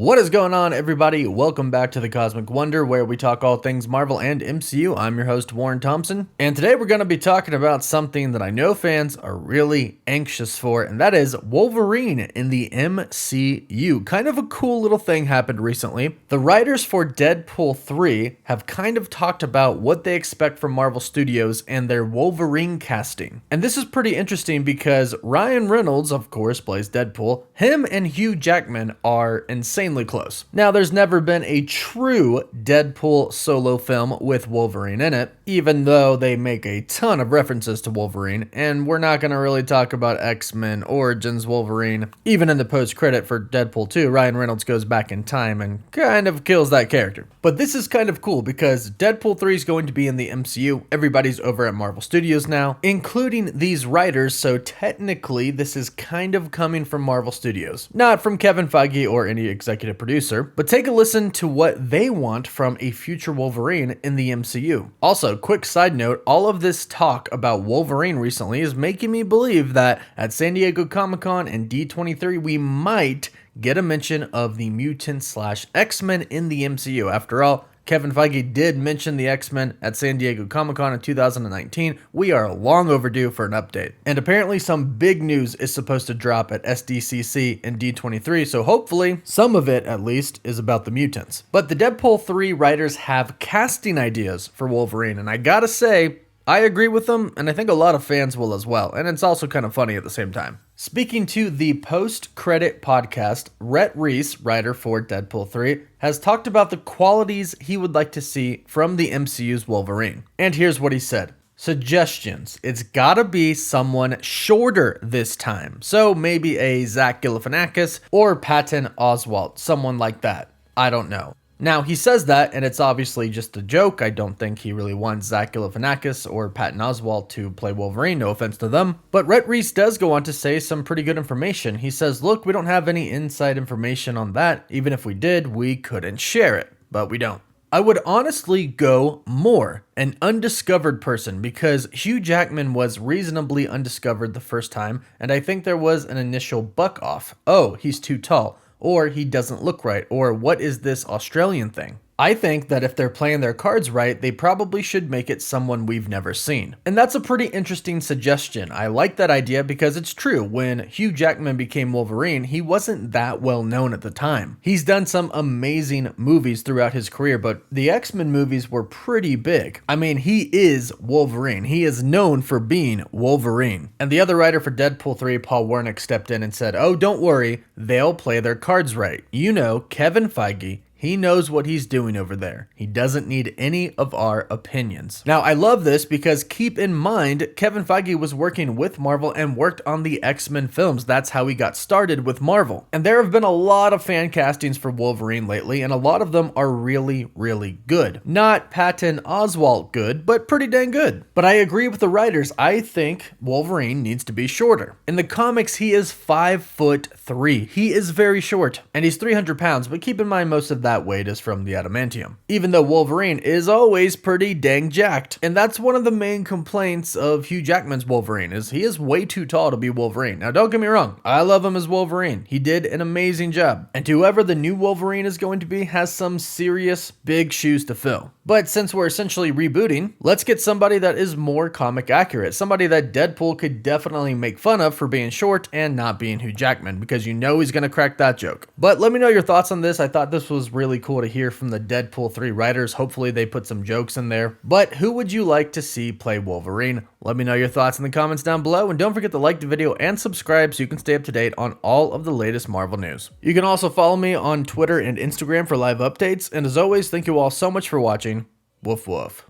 What is going on, everybody? Welcome back to the Cosmic Wonder, where we talk all things Marvel and MCU. I'm your host, Warren Thompson, and today we're going to be talking about something that I know fans are really anxious for, and that is Wolverine in the MCU. Kind of a cool little thing happened recently. The writers for Deadpool 3 have kind of talked about what they expect from Marvel Studios and their Wolverine casting. And this is pretty interesting because Ryan Reynolds, of course, plays Deadpool. Him and Hugh Jackman are insanely close. Now, there's never been a true Deadpool solo film with Wolverine in it, even though they make a ton of references to Wolverine, and we're not going to really talk about X-Men Origins Wolverine. Even in the post-credit for Deadpool 2, Ryan Reynolds goes back in time and kind of kills that character. But this is kind of cool because Deadpool 3 is going to be in the MCU. Everybody's over at Marvel Studios now, including these writers, so technically this is kind of coming from Marvel Studios, not from Kevin Feige or any executive producer. But take a listen to what they want from a future Wolverine in the MCU. Also, quick side note, all of this talk about Wolverine recently is making me believe that at San Diego Comic-Con and D23 we might get a mention of the mutant/X-Men in the MCU. After all, Kevin Feige did mention the X-Men at San Diego Comic-Con in 2019. We are long overdue for an update. And apparently some big news is supposed to drop at SDCC and D23, so hopefully some of it, at least, is about the mutants. But the Deadpool 3 writers have casting ideas for Wolverine, and I gotta say, I agree with them, and I think a lot of fans will as well, and it's also kind of funny at the same time. Speaking to the post-credit podcast, Rhett Reese, writer for Deadpool 3, has talked about the qualities he would like to see from the MCU's Wolverine. And here's what he said. Suggestions. It's gotta be someone shorter this time. So maybe a Zach Galifianakis or Patton Oswalt, someone like that. I don't know. Now, he says that, and it's obviously just a joke. I don't think he really wants Zach Galifianakis or Patton Oswalt to play Wolverine, no offense to them. But Rhett Reese does go on to say some pretty good information. He says, look, we don't have any inside information on that. Even if we did, we couldn't share it, but we don't. I would honestly go more, an undiscovered person, because Hugh Jackman was reasonably undiscovered the first time, and I think there was an initial buck off. Oh, he's too tall. Or he doesn't look right, or what is this Australian thing? I think that if they're playing their cards right, they probably should make it someone we've never seen. And that's a pretty interesting suggestion. I like that idea because it's true. When Hugh Jackman became Wolverine, he wasn't that well known at the time. He's done some amazing movies throughout his career, but the X-Men movies were pretty big. I mean, he is Wolverine. He is known for being Wolverine. And the other writer for Deadpool 3, Paul Wernick, stepped in and said, oh, don't worry, they'll play their cards right. You know, Kevin Feige, he knows what he's doing over there. He doesn't need any of our opinions. Now, I love this because keep in mind, Kevin Feige was working with Marvel and worked on the X-Men films. That's how he got started with Marvel. And there have been a lot of fan castings for Wolverine lately, and a lot of them are really, really good. Not Patton Oswalt good, but pretty dang good. But I agree with the writers. I think Wolverine needs to be shorter. In the comics, he is 5'3". He is very short, and he's 300 pounds, but keep in mind most of that weight is from the adamantium. Even though Wolverine is always pretty dang jacked. And that's one of the main complaints of Hugh Jackman's Wolverine, is he is way too tall to be Wolverine. Now, don't get me wrong, I love him as Wolverine. He did an amazing job. And whoever the new Wolverine is going to be has some serious big shoes to fill. But since we're essentially rebooting, let's get somebody that is more comic accurate. Somebody that Deadpool could definitely make fun of for being short and not being Hugh Jackman, because you know he's going to crack that joke. But let me know your thoughts on this. I thought this was really cool to hear from the Deadpool 3 writers. Hopefully they put some jokes in there. But who would you like to see play Wolverine? Let me know your thoughts in the comments down below, and don't forget to like the video and subscribe so you can stay up to date on all of the latest Marvel news. You can also follow me on Twitter and Instagram for live updates, and as always, thank you all so much for watching. Woof woof.